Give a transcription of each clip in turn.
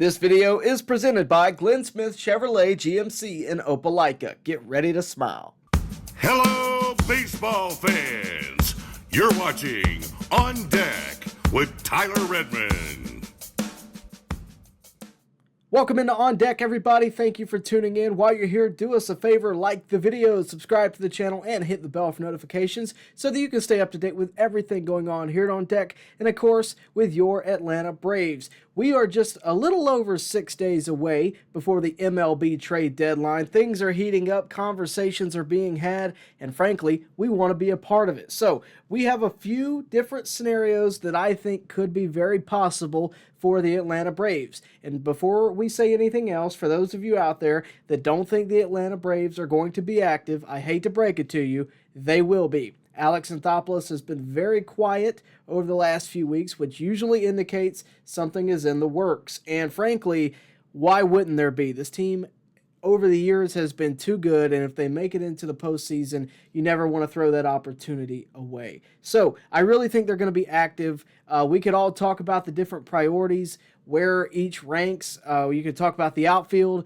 This video is presented by Glenn Smith Chevrolet GMC in Opelika. Get ready to smile. Hello, baseball fans. You're watching On Deck with Tyler Redmond. Welcome into On Deck, everybody. Thank you for tuning in. While you're here, do us a favor, like the video, subscribe to the channel, and hit the bell for notifications so that you can stay up to date with everything going on here at On Deck, and of course, with your Atlanta Braves. We are just a little over 6 days away before the MLB Trade Deadline. Things are heating up, conversations are being had, and frankly, we want to be a part of it. So, we have a few different scenarios that I think could be very possible for the Atlanta Braves. And before we say anything else, for those of you out there that don't think the Atlanta Braves are going to be active, I hate to break it to you, they will be. Alex Anthopoulos has been very quiet over the last few weeks, which usually indicates something is in the works. And frankly, why wouldn't there be? This team over the years has been too good, and if they make it into the postseason, you never want to throw that opportunity away. So I really think they're going to be active. We could all talk about the different priorities, where each ranks. You could talk about the outfield.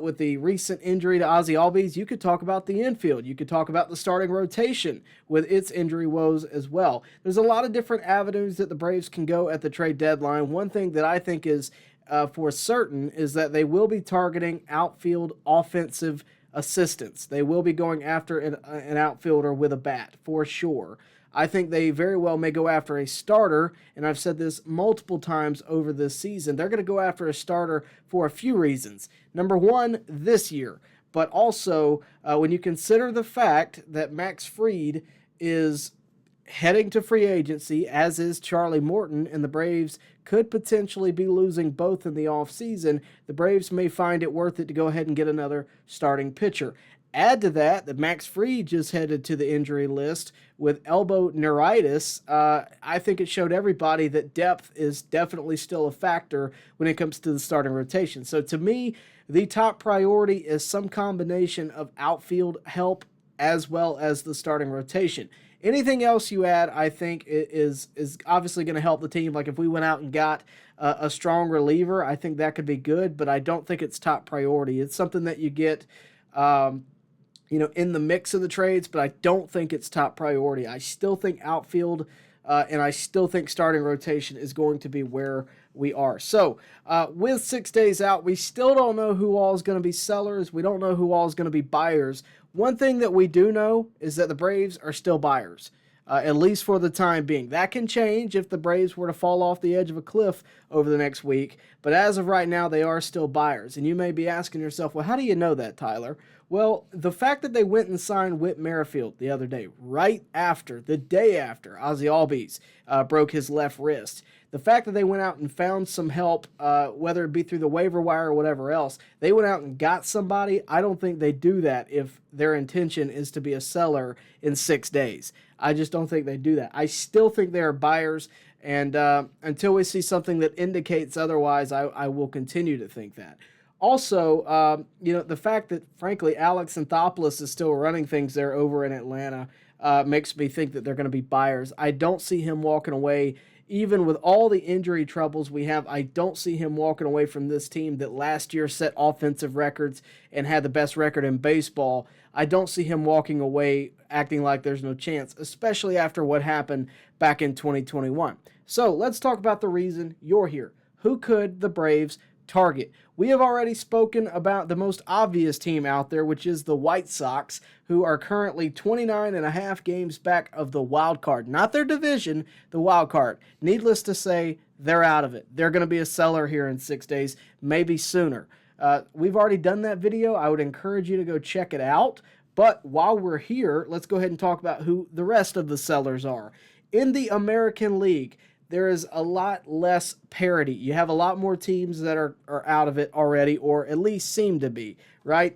With the recent injury to Ozzie Albies, you could talk about the infield. You could talk about the starting rotation with its injury woes as well. There's a lot of different avenues that the Braves can go at the trade deadline. One thing that I think is for certain is that they will be targeting outfield offensive assistants. They will be going after an outfielder with a bat for sure. I think they very well may go after a starter, and I've said this multiple times over this season. They're going to go after a starter for a few reasons. Number one, this year, but also when you consider the fact that Max Fried is heading to free agency, as is Charlie Morton, and the Braves could potentially be losing both in the offseason, the Braves may find it worth it to go ahead and get another starting pitcher. Add to that Max Fried just headed to the injury list with elbow neuritis. I think it showed everybody that depth is definitely still a factor when it comes to the starting rotation. So to me, the top priority is some combination of outfield help as well as the starting rotation. Anything else you add, I think, is obviously going to help the team. Like if we went out and got a strong reliever, I think that could be good, but I don't think it's top priority. It's something that you get in the mix of the trades, but I don't think it's top priority. I still think outfield and I still think starting rotation is going to be where we are. So with 6 days out, we still don't know who all is going to be sellers. We don't know who all is going to be buyers. One thing that we do know is that the Braves are still buyers, at least for the time being. That can change if the Braves were to fall off the edge of a cliff over the next week, but as of right now, they are still buyers. And you may be asking yourself, well, how do you know that, Tyler? Well, the fact that they went and signed Whit Merrifield the other day, the day after Ozzie Albies broke his left wrist, the fact that they went out and found some help, whether it be through the waiver wire or whatever else, they went out and got somebody. I don't think they do that if their intention is to be a seller in 6 days. I just don't think they do that. I still think they are buyers, and until we see something that indicates otherwise, I will continue to think that. Also, the fact that, frankly, Alex Anthopoulos is still running things there over in Atlanta makes me think that they're going to be buyers. I don't see him walking away. Even with all the injury troubles we have, I don't see him walking away from this team that last year set offensive records and had the best record in baseball. I don't see him walking away acting like there's no chance, especially after what happened back in 2021. So let's talk about the reason you're here. Who could the Braves target? We have already spoken about the most obvious team out there, which is the White Sox, who are currently 29.5 games back of the wild card. Not their division, the wild card. Needless to say, they're out of it. They're going to be a seller here in 6 days, maybe sooner. We've already done that video. I would encourage you to go check it out. But while we're here, let's go ahead and talk about who the rest of the sellers are. In the American League, there is a lot less parity. You have a lot more teams that are out of it already, or at least seem to be, right?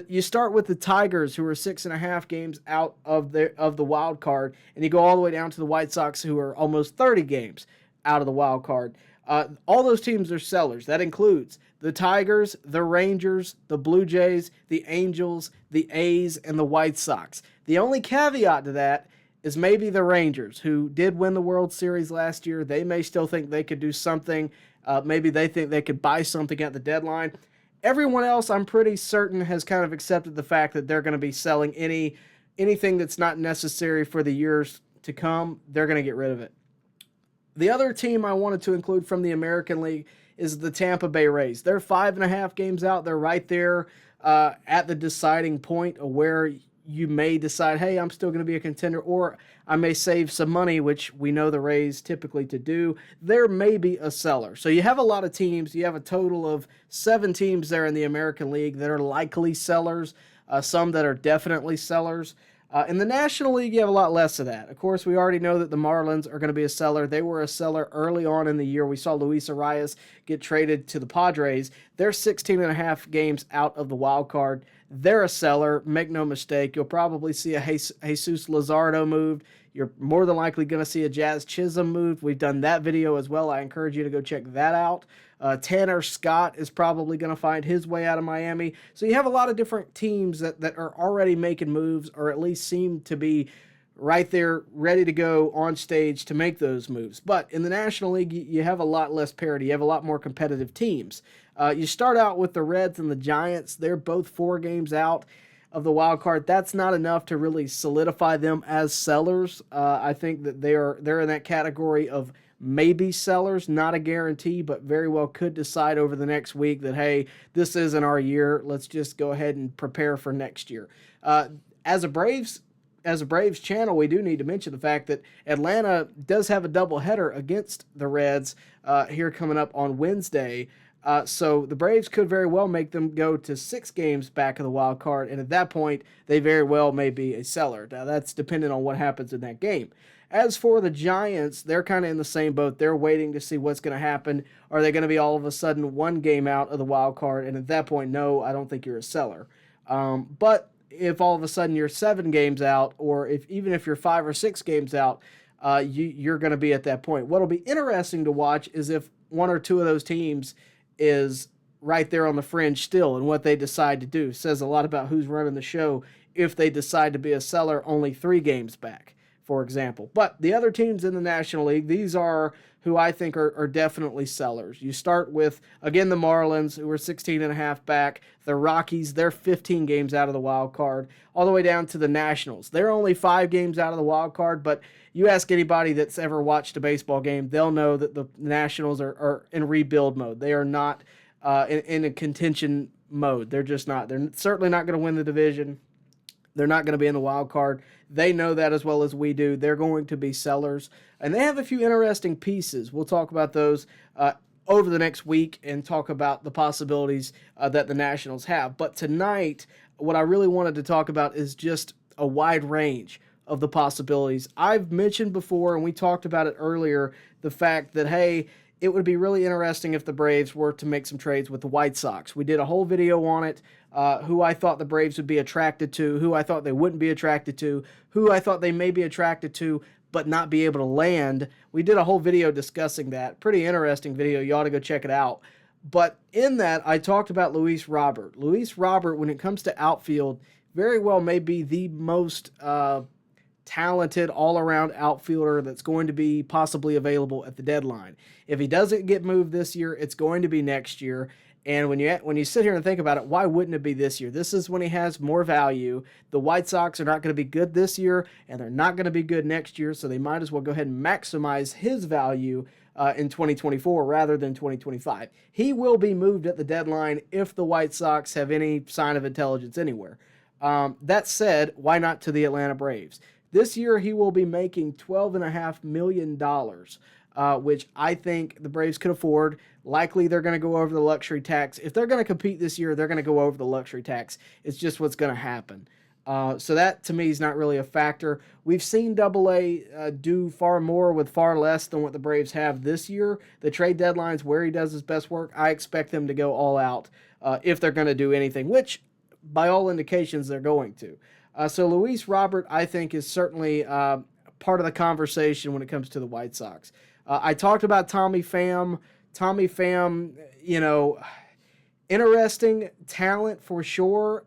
You start with the Tigers, who are 6.5 games out of the wild card, and you go all the way down to the White Sox, who are almost 30 games out of the wild card. All those teams are sellers. That includes the Tigers, the Rangers, the Blue Jays, the Angels, the A's, and the White Sox. The only caveat to that is maybe the Rangers, who did win the World Series last year. They may still think they could do something Maybe they think they could buy something at the deadline. Everyone else, I'm pretty certain, has kind of accepted the fact that they're going to be selling anything that's not necessary for the years to come. They're going to get rid of it. The other team I wanted to include from the American League is the Tampa Bay Rays. They're 5.5 games out. They're right there at the deciding point of where you may decide, hey, I'm still going to be a contender, or I may save some money, which we know the Rays typically to do. There may be a seller. So you have a lot of teams. You have a total of 7 teams there in the American League that are likely sellers, some that are definitely sellers. In the National League, you have a lot less of that. Of course, we already know that the Marlins are going to be a seller. They were a seller early on in the year. We saw Luis Arias get traded to the Padres. They're 16.5 games out of the wild card. They're a seller. Make no mistake. You'll probably see a Jesus Luzardo moved. You're more than likely going to see a Jazz Chisholm moved. We've done that video as well. I encourage you to go check that out. Tanner Scott is probably going to find his way out of Miami. So you have a lot of different teams that are already making moves, or at least seem to be right there ready to go on stage to make those moves. But in the National League, you have a lot less parity. You have a lot more competitive teams. You start out with the Reds and the Giants. They're both 4 games out of the wild card. That's not enough to really solidify them as sellers. I think that they're in that category of maybe sellers, not a guarantee, but very well could decide over the next week that, hey, this isn't our year. Let's just go ahead and prepare for next year. As a Braves channel, we do need to mention the fact that Atlanta does have a doubleheader against the Reds here coming up on Wednesday. So the Braves could very well make them go to 6 games back of the wild card, and at that point, they very well may be a seller. Now, that's dependent on what happens in that game. As for the Giants, they're kind of in the same boat. They're waiting to see what's going to happen. Are they going to be all of a sudden 1 game out of the wild card? And at that point, no, I don't think you're a seller. But if all of a sudden you're 7 games out, or even if you're 5 or 6 games out, you're going to be at that point. What'll be interesting to watch is if 1 or 2 of those teams is right there on the fringe still, and what they decide to do says a lot about who's running the show if they decide to be a seller only 3 games back, for example. But the other teams in the National League, these are who I think are definitely sellers. You start with, again, the Marlins, who are 16.5 back. The Rockies, they're 15 games out of the wild card, all the way down to the Nationals. They're only 5 games out of the wild card, but you ask anybody that's ever watched a baseball game, they'll know that the Nationals are in rebuild mode. They are not in a contention mode. They're just not. They're certainly not going to win the division. They're not going to be in the wild card. They know that as well as we do. They're going to be sellers. And they have a few interesting pieces. We'll talk about those over the next week and talk about the possibilities that the Nationals have. But tonight, what I really wanted to talk about is just a wide range of the possibilities. I've mentioned before, and we talked about it earlier, the fact that, hey, it would be really interesting if the Braves were to make some trades with the White Sox. We did a whole video on it, who I thought the Braves would be attracted to, who I thought they wouldn't be attracted to, who I thought they may be attracted to but not be able to land. We did a whole video discussing that. Pretty interesting video. You ought to go check it out. But in that, I talked about Luis Robert. Luis Robert, when it comes to outfield, very well may be the most talented all-around outfielder that's going to be possibly available at the deadline. If he doesn't get moved this year, it's going to be next year. And when you sit here and think about it, why wouldn't it be this year? This is when he has more value. The White Sox are not going to be good this year, and they're not going to be good next year, so they might as well go ahead and maximize his value in 2024 rather than 2025. He will be moved at the deadline if the White Sox have any sign of intelligence anywhere. That said, why not to the Atlanta Braves? This year, he will be making $12.5 million, which I think the Braves could afford. Likely, they're going to go over the luxury tax. If they're going to compete this year, they're going to go over the luxury tax. It's just what's going to happen. So that, to me, is not really a factor. We've seen AA do far more with far less than what the Braves have this year. The trade deadline's where he does his best work. I expect them to go all out if they're going to do anything, which, by all indications, they're going to. So Luis Robert, I think, is certainly part of the conversation when it comes to the White Sox. I talked about Tommy Pham. Tommy Pham, interesting talent for sure,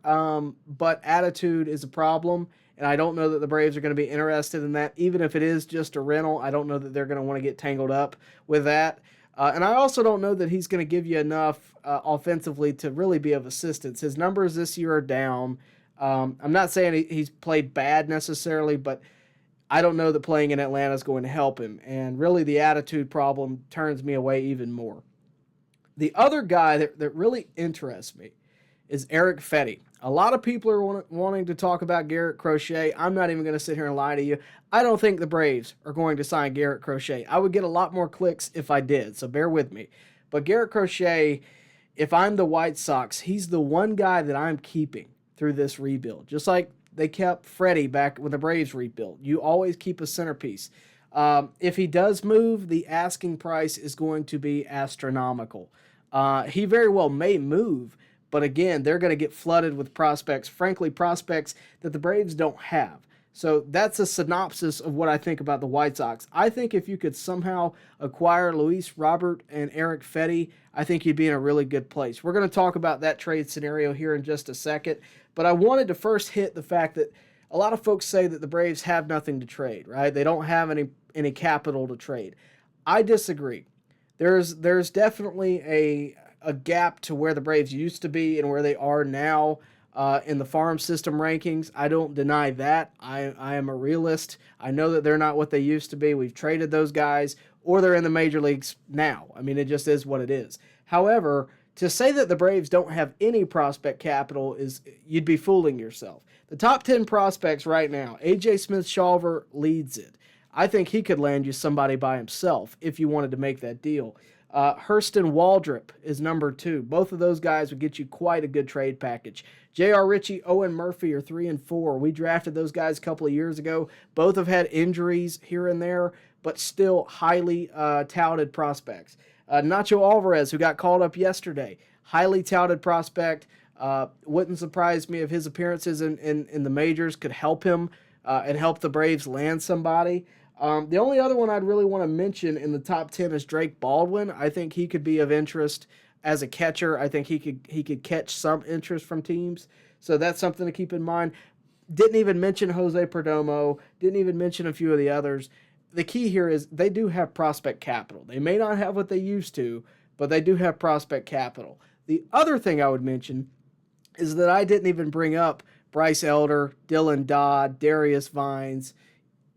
but attitude is a problem, and I don't know that the Braves are going to be interested in that. Even if it is just a rental, I don't know that they're going to want to get tangled up with that. And I also don't know that he's going to give you enough offensively to really be of assistance. His numbers this year are down. I'm not saying he's played bad necessarily, but I don't know that playing in Atlanta is going to help him. And really the attitude problem turns me away even more. The other guy that really interests me is Erick Fedde. A lot of people are wanting to talk about Garrett Crochet. I'm not even going to sit here and lie to you. I don't think the Braves are going to sign Garrett Crochet. I would get a lot more clicks if I did, so bear with me. But Garrett Crochet, if I'm the White Sox, he's the one guy that I'm keeping through this rebuild. Just like they kept Freddie back when the Braves rebuilt. You always keep a centerpiece. If he does move, the asking price is going to be astronomical. He very well may move, but again, they're going to get flooded with prospects, frankly, prospects that the Braves don't have. So that's a synopsis of what I think about the White Sox. I think if you could somehow acquire Luis Robert and Erick Fedde, I think you'd be in a really good place. We're going to talk about that trade scenario here in just a second, but I wanted to first hit the fact that a lot of folks say that the Braves have nothing to trade, right? They don't have any capital to trade. I disagree. There's definitely a gap to where the Braves used to be and where they are now in the farm system rankings. I don't deny that. I am a realist. I know that they're not what they used to be. We've traded those guys, or they're in the major leagues now. I mean, it just is what it is. However, to say that the Braves don't have any prospect capital is, you'd be fooling yourself. The top 10 prospects right now, A.J. Smith-Shawver leads it. I think he could land you somebody by himself if you wanted to make that deal. Hurston Waldrop is number 2. Both of those guys would get you quite a good trade package. J.R. Ritchie, Owen Murphy are 3 and 4. We drafted those guys a couple of years ago. Both have had injuries here and there, but still highly touted prospects. Nacho Alvarez, who got called up yesterday, highly touted prospect. Wouldn't surprise me if his appearances in the majors could help him and help the Braves land somebody. The only other one I'd really want to mention in the top 10 is Drake Baldwin. I think he could be of interest as a catcher. I think he could catch some interest from teams. So that's something to keep in mind. Didn't even mention Jose Perdomo. Didn't even mention a few of the others. The key here is they do have prospect capital. They may not have what they used to, but they do have prospect capital. The other thing I would mention is that I didn't even bring up Bryce Elder, Dylan Dodd, Darius Vines,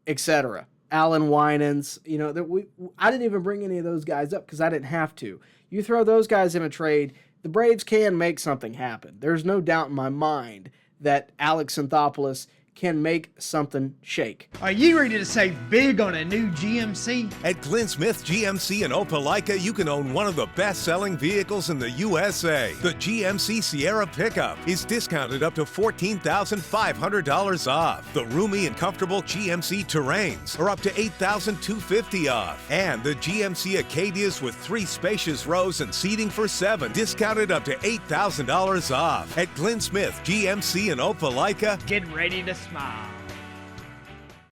etc. Alan Winans, I didn't even bring any of those guys up because I didn't have to. You throw those guys in a trade, the Braves can make something happen. There's no doubt in my mind that Alex Anthopoulos can make something shake. Are you ready to save big on a new GMC? At Glenn Smith GMC in Opelika, you can own one of the best-selling vehicles in the USA. The GMC Sierra pickup is discounted up to $14,500 off. The roomy and comfortable GMC Terrains are up to $8,250 off. And the GMC Acadias with 3 spacious rows and seating for 7, discounted up to $8,000 off. At Glenn Smith GMC in Opelika, Get ready to smile.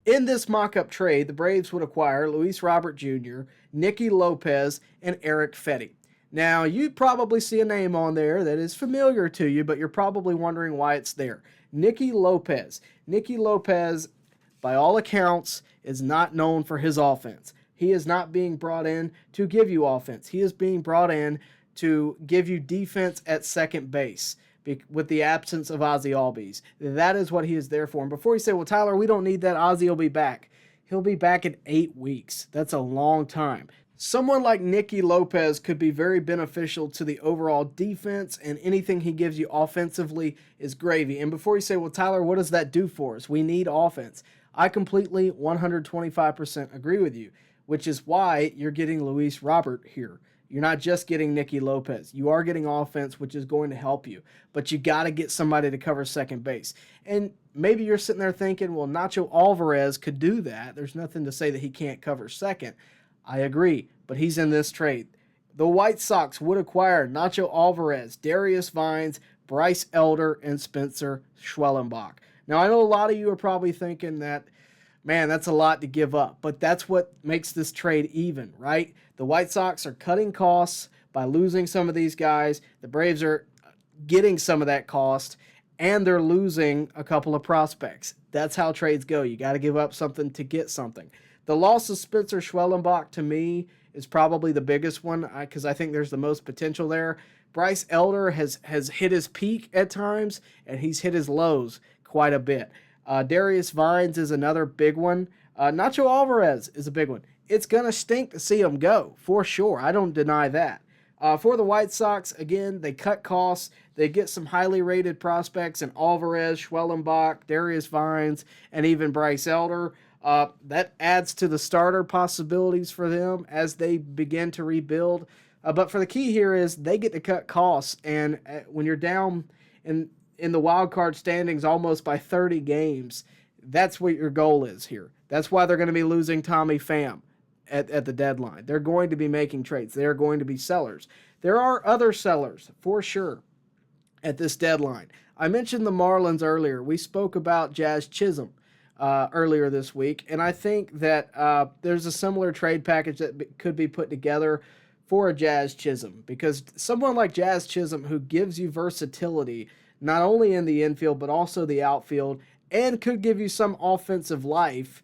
In this mock-up trade, the Braves would acquire Luis Robert Jr., Nicky Lopez, and Erick Fedde. Now, you probably see a name on there that is familiar to you, but you're probably wondering why it's there. Nicky Lopez. Nicky Lopez, by all accounts, is not known for his offense. He is not being brought in to give you offense. He is being brought in to give you defense at second base with the absence of Ozzie Albies. That is what he is there for. And before you say, well, Tyler, we don't need that, Ozzie will be back. He'll be back in 8 weeks. That's a long time. Someone like Nicky Lopez could be very beneficial to the overall defense, and anything he gives you offensively is gravy. And before you say, well, Tyler, what does that do for us? We need offense. I completely 125% agree with you, which is why you're getting Luis Robert here. You're not just getting Nicky Lopez. You are getting offense, which is going to help you. But you got to get somebody to cover second base. And maybe you're sitting there thinking, well, Nacho Alvarez could do that. There's nothing to say that he can't cover second. I agree, but he's in this trade. The White Sox would acquire Nacho Alvarez, Darius Vines, Bryce Elder, and Spencer Schwellenbach. Now, I know a lot of you are probably thinking that, man, that's a lot to give up. But that's what makes this trade even, right? The White Sox are cutting costs by losing some of these guys. The Braves are getting some of that cost, and they're losing a couple of prospects. That's how trades go. You got to give up something to get something. The loss of Spencer Schwellenbach, to me, is probably the biggest one because I think there's the most potential there. Bryce Elder has hit his peak at times, and he's hit his lows quite a bit. Darius Vines is another big one. Nacho Alvarez is a big one. It's going to stink to see him go, for sure. I don't deny that. For the White Sox, again, they cut costs. They get some highly rated prospects in Alvarez, Schwellenbach, Darius Vines, and even Bryce Elder. That adds to the starter possibilities for them as they begin to rebuild. But for the key here is they get to cut costs, and when you're down in the wild card standings almost by 30 games, that's what your goal is here. That's why they're going to be losing Tommy Pham at the deadline. They're going to be making trades. They're going to be sellers. There are other sellers, for sure, at this deadline. I mentioned the Marlins earlier. We spoke about Jazz Chisholm earlier this week, and I think that there's a similar trade package that could be put together for a Jazz Chisholm, because someone like Jazz Chisholm who gives you versatility not only in the infield but also the outfield and could give you some offensive life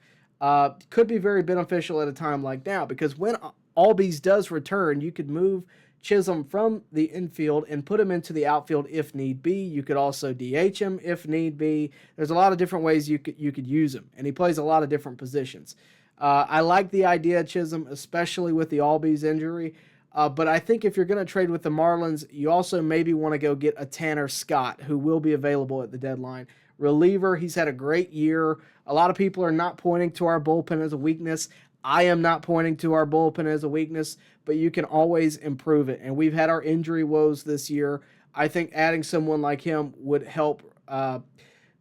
could be very beneficial at a time like now, because when Albies does return, you could move Chisholm from the infield and put him into the outfield if need be. You could also DH him if need be. There's a lot of different ways you could use him, and he plays a lot of different positions. I like the idea of Chisholm, especially with the Albies injury, but I think if you're going to trade with the Marlins, you also maybe want to go get a Tanner Scott, who will be available at the deadline. Reliever, he's had a great year. A lot of people are not pointing to our bullpen as a weakness. I am not pointing to our bullpen as a weakness, but you can always improve it. And we've had our injury woes this year. I think adding someone like him would help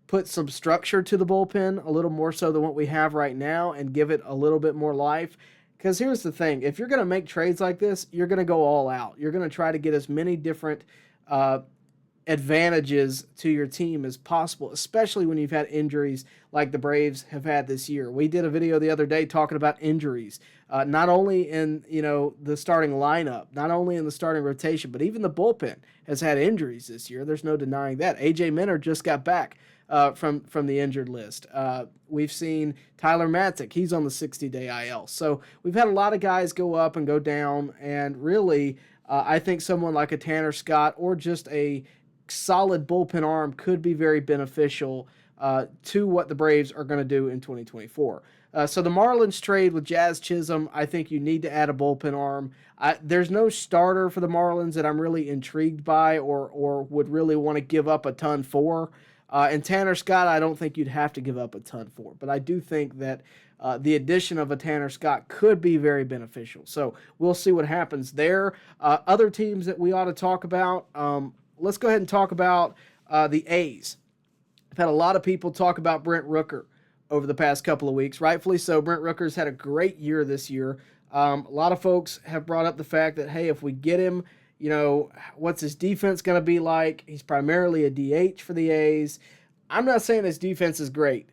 put some structure to the bullpen, a little more so than what we have right now, and give it a little bit more life. Because here's the thing. If you're going to make trades like this, you're going to go all out. You're going to try to get as many different advantages to your team as possible, especially when you've had injuries like the Braves have had this year. We did a video the other day talking about injuries, not only in the starting lineup, not only in the starting rotation, but even the bullpen has had injuries this year. There's no denying that. AJ Minter just got back from the injured list. We've seen Tyler Matzik. He's on the 60-day IL. So we've had a lot of guys go up and go down, and really I think someone like a Tanner Scott or just a solid bullpen arm could be very beneficial to what the Braves are going to do in 2024. So the Marlins trade with Jazz Chisholm, I think you need to add a bullpen arm. There's no starter for the Marlins that I'm really intrigued by or would really want to give up a ton for. And Tanner Scott, I don't think you'd have to give up a ton for. But I do think that the addition of a Tanner Scott could be very beneficial. So we'll see what happens there. Other teams that we ought to talk about, let's go ahead and talk about the A's. I've had a lot of people talk about Brent Rooker over the past couple of weeks. Rightfully so. Brent Rooker's had a great year this year. A lot of folks have brought up the fact that, hey, if we get him, what's his defense going to be like? He's primarily a DH for the A's. I'm not saying his defense is great,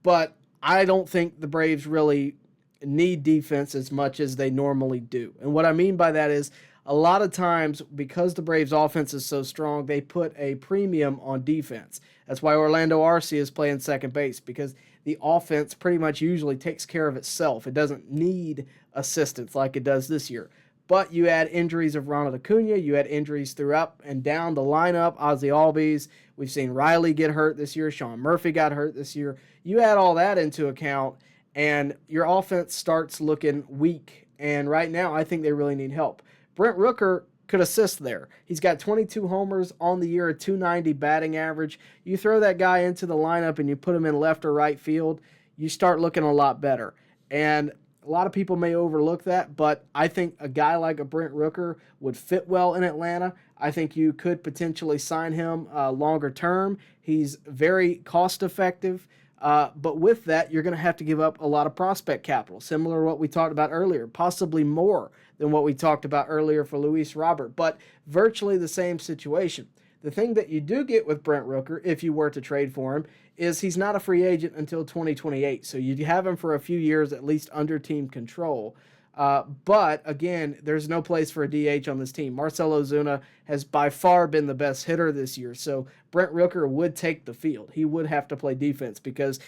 but I don't think the Braves really need defense as much as they normally do. And what I mean by that is, a lot of times, because the Braves' offense is so strong, they put a premium on defense. That's why Orlando Arcia is playing second base, because the offense pretty much usually takes care of itself. It doesn't need assistance like it does this year. But you add injuries of Ronald Acuña, you add injuries throughout and down the lineup, Ozzie Albies. We've seen Riley get hurt this year. Sean Murphy got hurt this year. You add all that into account, and your offense starts looking weak. And right now, I think they really need help. Brent Rooker could assist there. He's got 22 homers on the year, a 290 batting average. You throw that guy into the lineup and you put him in left or right field, you start looking a lot better. And a lot of people may overlook that, but I think a guy like a Brent Rooker would fit well in Atlanta. I think you could potentially sign him longer term. He's very cost effective. But with that, you're going to have to give up a lot of prospect capital, similar to what we talked about earlier, possibly more than what we talked about earlier for Luis Robert, but virtually the same situation. The thing that you do get with Brent Rooker, if you were to trade for him, is he's not a free agent until 2028. So you'd have him for a few years, at least under team control. But again, there's no place for a DH on this team. Marcell Ozuna has by far been the best hitter this year. So Brent Rooker would take the field. He would have to play defense, because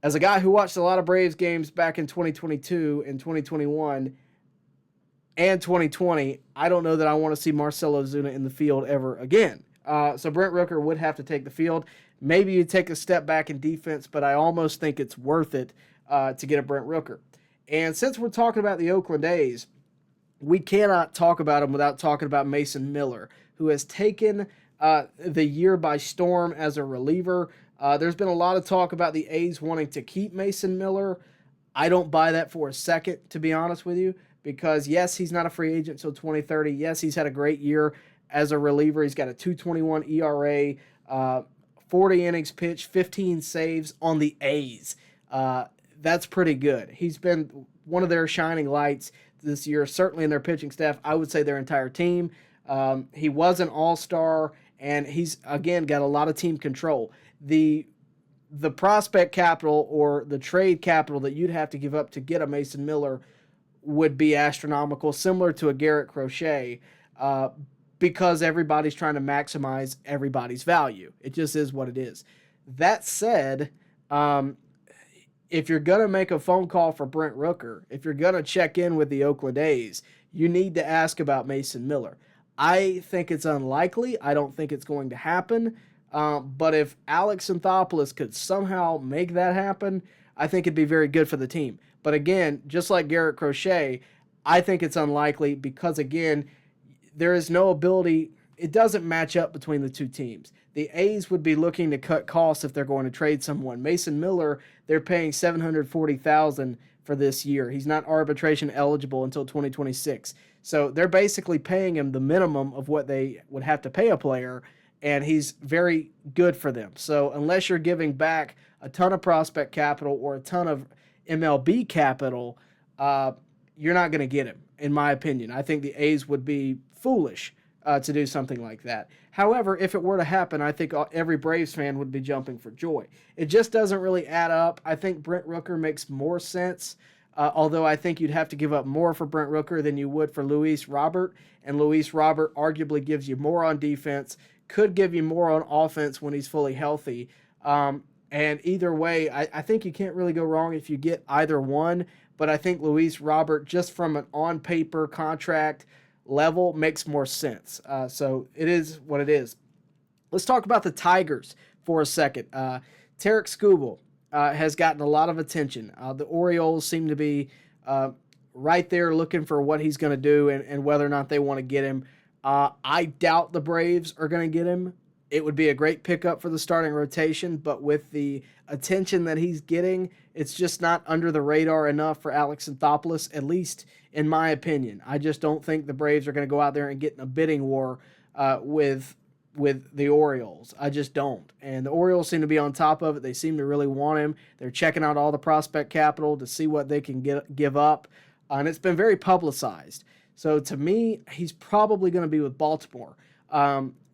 as a guy who watched a lot of Braves games back in 2022 and 2021, and 2020, I don't know that I want to see Marcell Ozuna in the field ever again. So Brent Rooker would have to take the field. Maybe you take a step back in defense, but I almost think it's worth it to get a Brent Rooker. And since we're talking about the Oakland A's, we cannot talk about him without talking about Mason Miller, who has taken the year by storm as a reliever. There's been a lot of talk about the A's wanting to keep Mason Miller. I don't buy that for a second, to be honest with you, because yes, he's not a free agent until 2030. Yes, he's had a great year as a reliever. He's got a 2.21 ERA, 40 innings pitched, 15 saves on the A's. That's pretty good. He's been one of their shining lights this year, certainly in their pitching staff. I would say their entire team. He was an all-star, and he's, again, got a lot of team control. The prospect capital or the trade capital that you'd have to give up to get a Mason Miller would be astronomical, similar to a Garrett Crochet, because everybody's trying to maximize everybody's value. It just is what it is. That said, if you're going to make a phone call for Brent Rooker, if you're going to check in with the Oakland A's, you need to ask about Mason Miller. I think it's unlikely. I don't think it's going to happen. But if Alex Anthopoulos could somehow make that happen, I think it'd be very good for the team. But again, just like Garrett Crochet, I think it's unlikely because, again, there is no ability. It doesn't match up between the two teams. The A's would be looking to cut costs if they're going to trade someone. Mason Miller, they're paying $740,000 for this year. He's not arbitration eligible until 2026. So they're basically paying him the minimum of what they would have to pay a player, and he's very good for them. So unless you're giving back a ton of prospect capital or a ton of MLB capital, you're not going to get him, in my opinion. I think the A's would be foolish to do something like that. However, if it were to happen, I think every Braves fan would be jumping for joy. It just doesn't really add up. I think Brent Rooker makes more sense, although I think you'd have to give up more for Brent Rooker than you would for Luis Robert, and Luis Robert arguably gives you more on defense, could give you more on offense when he's fully healthy. And either way, I think you can't really go wrong if you get either one, but I think Luis Robert, just from an on-paper contract level, makes more sense. So it is what it is. Let's talk about the Tigers for a second. Tarik Skubal has gotten a lot of attention. The Orioles seem to be right there looking for what he's going to do and whether or not they want to get him. I doubt the Braves are going to get him. It would be a great pickup for the starting rotation, but with the attention that he's getting, it's just not under the radar enough for Alex Anthopoulos, at least in my opinion. I just don't think the Braves are going to go out there and get in a bidding war with the Orioles. I just don't. And the Orioles seem to be on top of it. They seem to really want him. They're checking out all the prospect capital to see what they can give up, and it's been very publicized. So to me, he's probably going to be with Baltimore.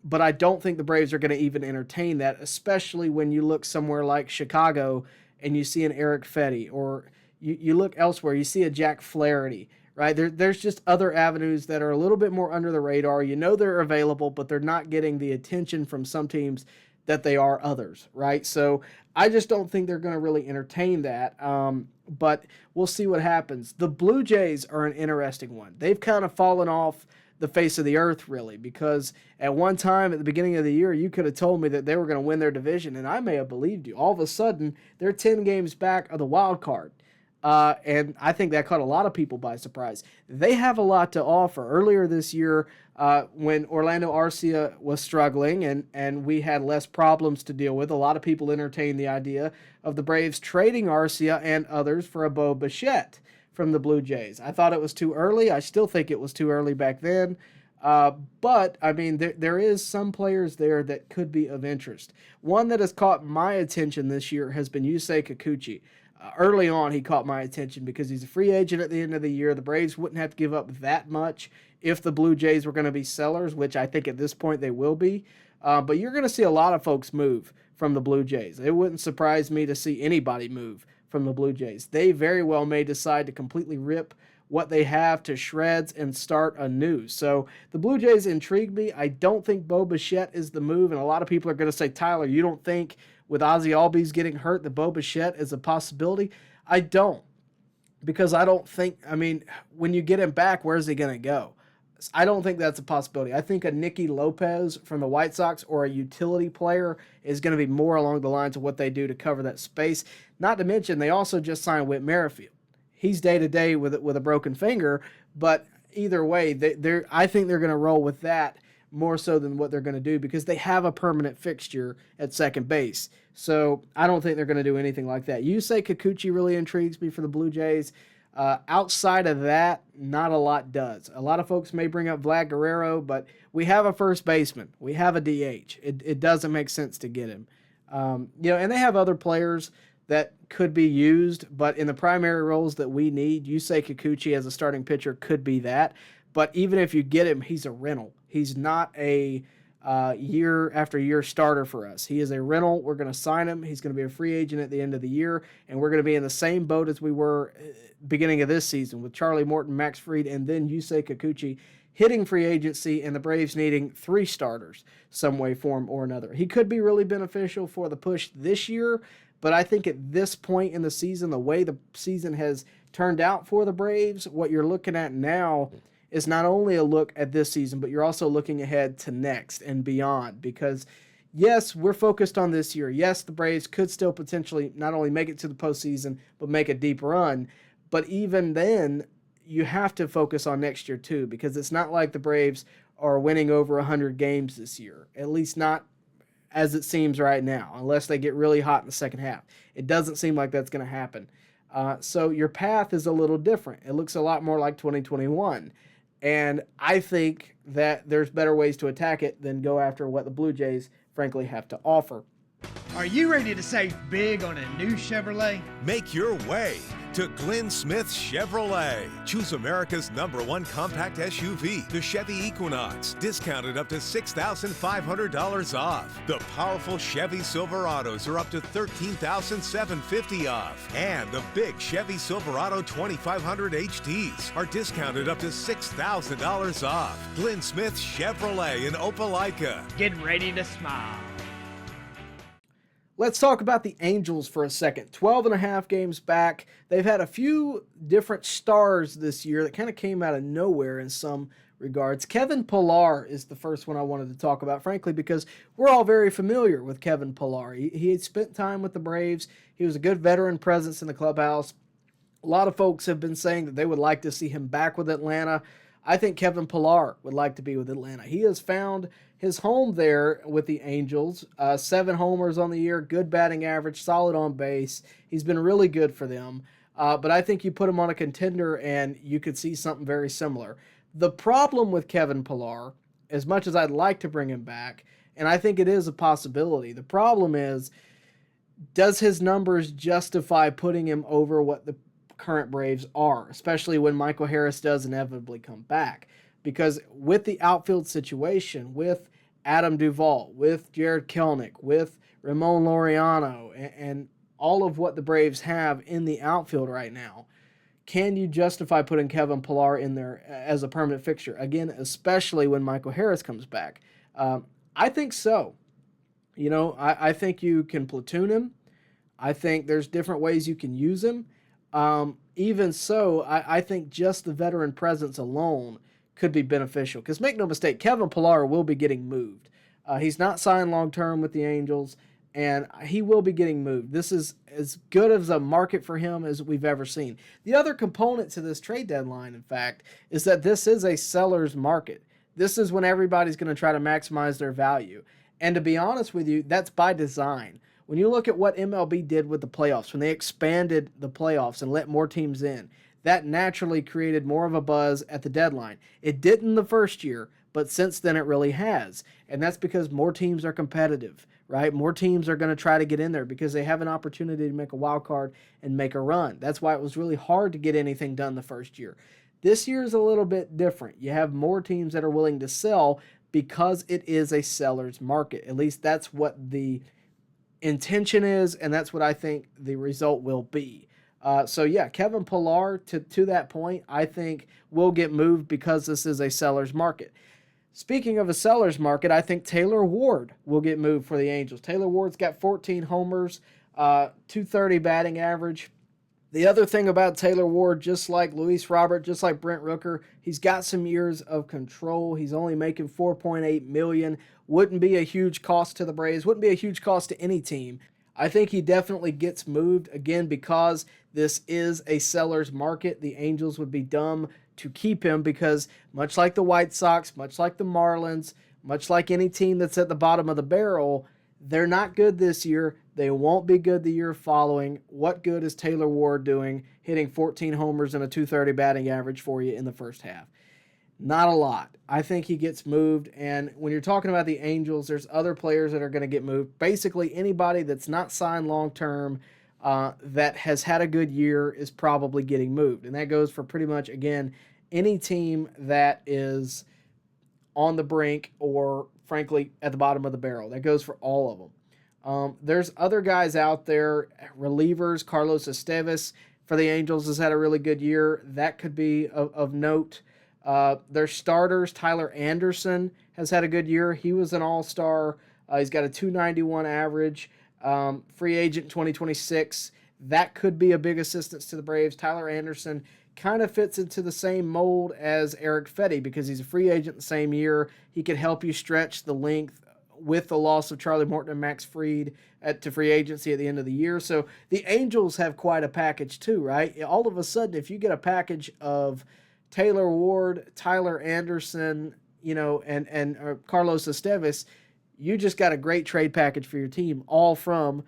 But I don't think the Braves are going to even entertain that, especially when you look somewhere like Chicago and you see an Erick Fedde, or you look elsewhere, you see a Jack Flaherty, right? There's just other avenues that are a little bit more under the radar. You know they're available, but they're not getting the attention from some teams that they are others, right? So I just don't think they're going to really entertain that, but we'll see what happens. The Blue Jays are an interesting one. They've kind of fallen off the face of the earth, really, because at one time at the beginning of the year, you could have told me that they were going to win their division, and I may have believed you. All of a sudden, they're 10 games back of the wild card, and I think that caught a lot of people by surprise. They have a lot to offer. Earlier this year, when Orlando Arcia was struggling and we had less problems to deal with, a lot of people entertained the idea of the Braves trading Arcia and others for a Bo Bichette from the Blue Jays. I thought it was too early. I still think it was too early back then. But, I mean, there is some players there that could be of interest. One that has caught my attention this year has been Yusei Kikuchi. Early on, he caught my attention because he's a free agent at the end of the year. The Braves wouldn't have to give up that much if the Blue Jays were going to be sellers, which I think at this point they will be. But you're going to see a lot of folks move from the Blue Jays. It wouldn't surprise me to see anybody move from the Blue Jays. They very well may decide to completely rip what they have to shreds and start anew. So the Blue Jays intrigue me. I don't think Bo Bichette is the move, and a lot of people are going to say, Tyler, you don't think with Ozzie Albies getting hurt that Bo Bichette is a possibility? I don't. because I don't think, I mean, when you get him back, where's he going to go? I don't think that's a possibility. I think a Nicky Lopez from the White Sox or a utility player is going to be more along the lines of what they do to cover that space. Not to mention, they also just signed Whit Merrifield. He's day-to-day with a broken finger, but either way, I think they're going to roll with that more so than what they're going to do because they have a permanent fixture at second base. So I don't think they're going to do anything like that. Yusei Kikuchi really intrigues me for the Blue Jays. Outside of that, not a lot does. A lot of folks may bring up Vlad Guerrero, but we have a first baseman. We have a DH. It doesn't make sense to get him. And they have other players that could be used, but in the primary roles that we need, Yusei Kikuchi as a starting pitcher could be that. But even if you get him, he's a rental. He's not a year after year starter for us. He is a rental. We're going to sign him. He's going to be a free agent at the end of the year, and we're going to be in the same boat as we were beginning of this season with Charlie Morton, Max Fried, and then Yusei Kikuchi hitting free agency and the Braves needing 3 starters some way, form, or another. He could be really beneficial for the push this year, but I think at this point in the season, the way the season has turned out for the Braves, what you're looking at now is not only a look at this season, but you're also looking ahead to next and beyond. Because, yes, we're focused on this year. Yes, the Braves could still potentially not only make it to the postseason, but make a deep run. But even then, you have to focus on next year too, because it's not like the Braves are winning over 100 games this year, at least not as it seems right now, unless they get really hot in the second half. It doesn't seem like that's going to happen. So your path is a little different. It looks a lot more like 2021. And I think that there's better ways to attack it than go after what the Blue Jays, frankly, have to offer. Are you ready to save big on a new Chevrolet? Make your way to Glenn Smith Chevrolet. Choose America's #1 compact SUV, the Chevy Equinox, discounted up to $6,500 off. The powerful Chevy Silverados are up to $13,750 off. And the big Chevy Silverado 2500 HTs are discounted up to $6,000 off. Glenn Smith Chevrolet in Opelika. Get ready to smile. Let's talk about the Angels for a second. 12 and a half games back. They've had a few different stars this year that kind of came out of nowhere in some regards. Kevin Pillar is the first one I wanted to talk about, frankly, because we're all very familiar with Kevin Pillar. He had spent time with the Braves. He was a good veteran presence in the clubhouse. A lot of folks have been saying that they would like to see him back with Atlanta. I think Kevin Pillar would like to be with Atlanta. He has found his home there with the Angels. 7 homers on the year, good batting average, solid on base. He's been really good for them. But I think you put him on a contender and you could see something very similar. The problem with Kevin Pillar, as much as I'd like to bring him back, and I think it is a possibility, the problem is, does his numbers justify putting him over what the current Braves are, especially when Michael Harris does inevitably come back? Because with the outfield situation, with Adam Duvall, with Jared Kelenic, with Ramon Laureano, and all of what the Braves have in the outfield right now, can you justify putting Kevin Pillar in there as a permanent fixture? Again, especially when Michael Harris comes back. I think so. I think you can platoon him. I think there's different ways you can use him. Even so, I think just the veteran presence alone could be beneficial. Because make no mistake, Kevin Pillar will be getting moved. He's not signed long-term with the Angels, and he will be getting moved. This is as good as a market for him as we've ever seen. The other component to this trade deadline, in fact, is that this is a seller's market. This is when everybody's going to try to maximize their value. And to be honest with you, that's by design. When you look at what MLB did with the playoffs, when they expanded the playoffs and let more teams in, that naturally created more of a buzz at the deadline. It didn't the first year, but since then it really has. And that's because more teams are competitive, right? More teams are going to try to get in there because they have an opportunity to make a wild card and make a run. That's why it was really hard to get anything done the first year. This year is a little bit different. You have more teams that are willing to sell because it is a seller's market. At least that's what the intention is, and that's what I think the result will be. Kevin Pillar, to that point, I think will get moved because this is a seller's market. Speaking of a seller's market, I think Taylor Ward will get moved for the Angels. Taylor Ward's got 14 homers, .230 batting average. The other thing about Taylor Ward, just like Luis Robert, just like Brent Rooker, he's got some years of control. He's only making $4.8 million. Wouldn't be a huge cost to the Braves. Wouldn't be a huge cost to any team. I think he definitely gets moved, again, because this is a seller's market. The Angels would be dumb to keep him because, much like the White Sox, much like the Marlins, much like any team that's at the bottom of the barrel, they're not good this year. They won't be good the year following. What good is Taylor Ward doing, hitting 14 homers and a .230 batting average for you in the first half? Not a lot. I think he gets moved, and when you're talking about the Angels, there's other players that are going to get moved. Basically, anybody that's not signed long-term that has had a good year is probably getting moved, and that goes for pretty much, again, any team that is on the brink or, frankly, at the bottom of the barrel. That goes for all of them. There's other guys out there, relievers. Carlos Estevez for the Angels has had a really good year. That could be of note. Their starters, Tyler Anderson has had a good year. He was an all-star. He's got a .291 average. Free agent 2026. That could be a big assistance to the Braves. Tyler Anderson kind of fits into the same mold as Erick Fedde because he's a free agent the same year. He could help you stretch the length with the loss of Charlie Morton and Max Fried to free agency at the end of the year. So the Angels have quite a package too, right? All of a sudden, if you get a package of Taylor Ward, Tyler Anderson, and Carlos Estevez, you just got a great trade package for your team, all from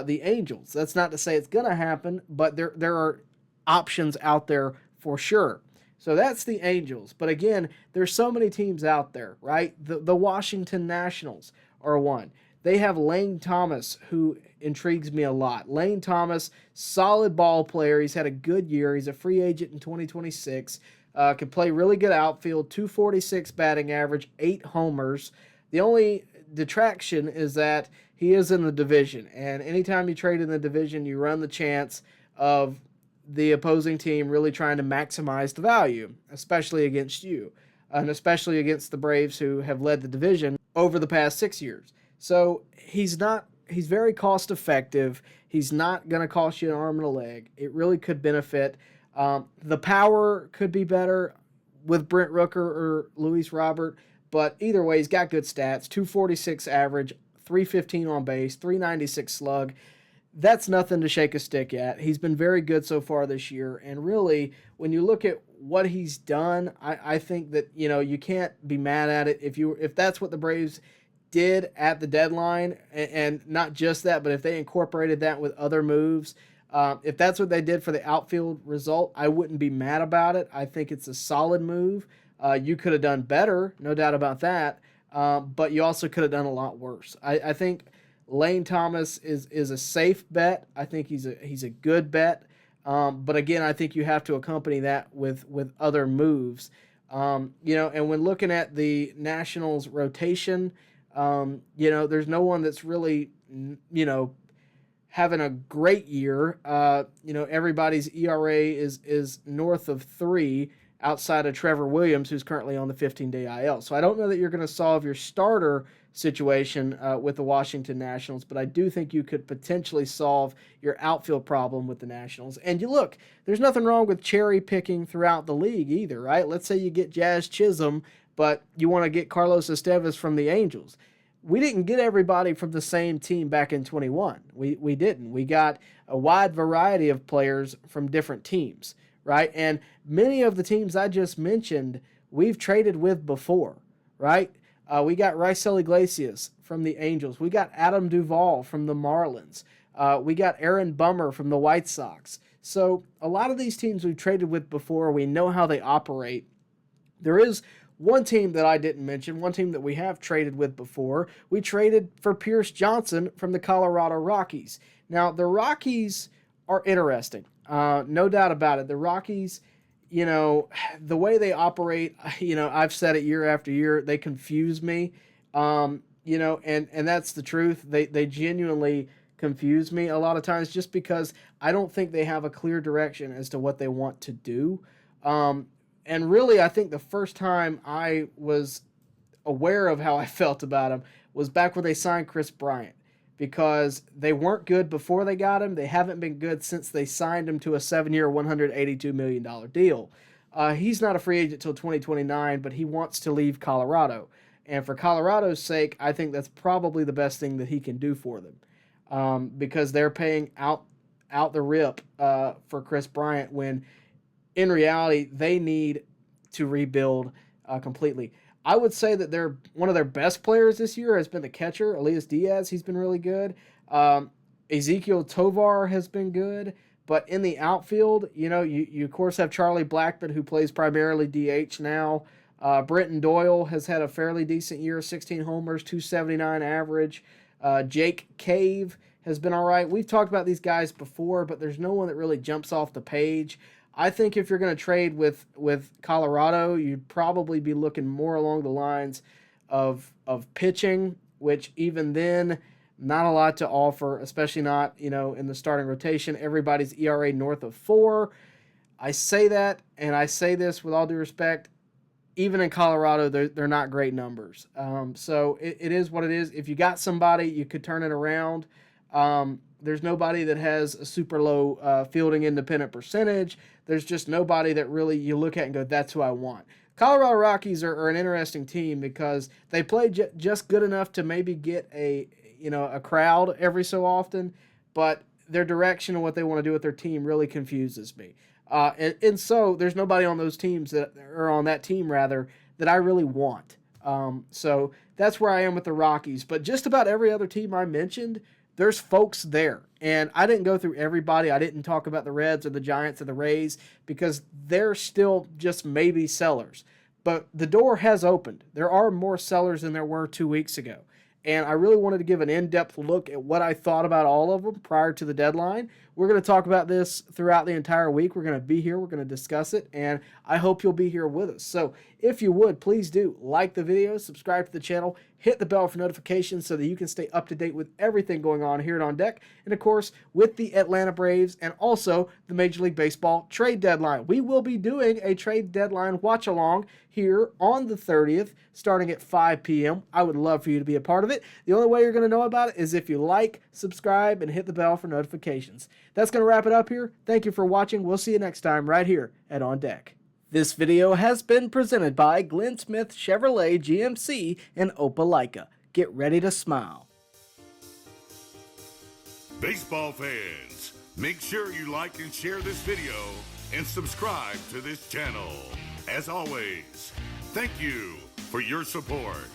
the Angels. That's not to say it's going to happen, but there are options out there for sure. So that's the Angels. But again, there's so many teams out there, right? The Washington Nationals are one. They have Lane Thomas, who intrigues me a lot. Lane Thomas, solid ball player. He's had a good year. He's a free agent in 2026. Can play really good outfield, .246 batting average, 8 homers. The only detraction is that he is in the division. And anytime you trade in the division, you run the chance of the opposing team really trying to maximize the value, especially against you, and especially against the Braves, who have led the division over the past 6 years. So he's very cost effective. He's not going to cost you an arm and a leg. It really could benefit. The power could be better with Brent Rooker or Luis Robert, but either way, he's got good stats. .246 average, .315 on base, .396 slug. That's nothing to shake a stick at. He's been very good so far this year, and really, when you look at what he's done, I think that you can't be mad at it if that's what the Braves did at the deadline, and not just that, but if they incorporated that with other moves. If that's what they did for the outfield result, I wouldn't be mad about it. I think it's a solid move. You could have done better, no doubt about that, but you also could have done a lot worse. I think Lane Thomas is a safe bet. I think he's a good bet, but again, I think you have to accompany that with other moves. And when looking at the Nationals rotation, there's no one that's really having a great year. Everybody's ERA is north of 3 outside of Trevor Williams, who's currently on the 15-day IL. So I don't know that you're going to solve your starter situation with the Washington Nationals, but I do think you could potentially solve your outfield problem with the Nationals. And there's nothing wrong with cherry picking throughout the league either, right? Let's say you get Jazz Chisholm, but you want to get Carlos Estevez from the Angels. We didn't get everybody from the same team back in 21. We didn't. We got a wide variety of players from different teams, right? And many of the teams I just mentioned, we've traded with before, right? We got Raisel Iglesias from the Angels. We got Adam Duvall from the Marlins. We got Aaron Bummer from the White Sox. So a lot of these teams we've traded with before. We know how they operate. There is one team that I didn't mention, one team that we have traded with before. We traded for Pierce Johnson from the Colorado Rockies. Now, the Rockies are interesting. No doubt about it. The Rockies, the way they operate, I've said it year after year, they confuse me. And that's the truth. They genuinely confuse me a lot of times just because I don't think they have a clear direction as to what they want to do. And really, I think the first time I was aware of how I felt about them was back when they signed Chris Bryant. because they weren't good before they got him. They haven't been good since they signed him to a 7-year, $182 million deal. He's not a free agent until 2029, but he wants to leave Colorado. And for Colorado's sake, I think that's probably the best thing that he can do for them, because they're paying out the rip for Chris Bryant when in reality they need to rebuild completely. I would say that one of their best players this year has been the catcher, Elias Diaz. He's been really good. Ezekiel Tovar has been good. But in the outfield, you of course have Charlie Blackmon, who plays primarily DH now. Brenton Doyle has had a fairly decent year, 16 homers, 279 average. Jake Cave has been all right. We've talked about these guys before, but there's no one that really jumps off the page. I think if you're going to trade with Colorado, you'd probably be looking more along the lines of pitching, which even then, not a lot to offer, especially not, in the starting rotation. Everybody's ERA north of 4. I say that, and I say this with all due respect, even in Colorado, they're not great numbers. So it is what it is. If you got somebody, you could turn it around. There's nobody that has a super low fielding independent percentage. There's just nobody that really you look at and go, that's who I want. Colorado Rockies are an interesting team because they play just good enough to maybe get a crowd every so often, but their direction and what they want to do with their team really confuses me. And so there's nobody on those teams on that team that I really want. So that's where I am with the Rockies. But just about every other team I mentioned, there's folks there. And I didn't go through everybody. I didn't talk about the Reds or the Giants or the Rays because they're still just maybe sellers. But the door has opened. There are more sellers than there were 2 weeks ago. And I really wanted to give an in-depth look at what I thought about all of them prior to the deadline. We're going to talk about this throughout the entire week. We're going to be here. We're going to discuss it, and I hope you'll be here with us. So if you would, please do like the video, subscribe to the channel, hit the bell for notifications so that you can stay up to date with everything going on here at On Deck, and of course, with the Atlanta Braves and also the Major League Baseball trade deadline. We will be doing a trade deadline watch-along here on the 30th, starting at 5 p.m. I would love for you to be a part of it. The only way you're going to know about it is if you like, subscribe, and hit the bell for notifications. That's going to wrap it up here. Thank you for watching. We'll see you next time right here at On Deck. This video has been presented by Glenn Smith Chevrolet GMC and Opelika. Get ready to smile. Baseball fans, make sure you like and share this video and subscribe to this channel. As always, thank you for your support.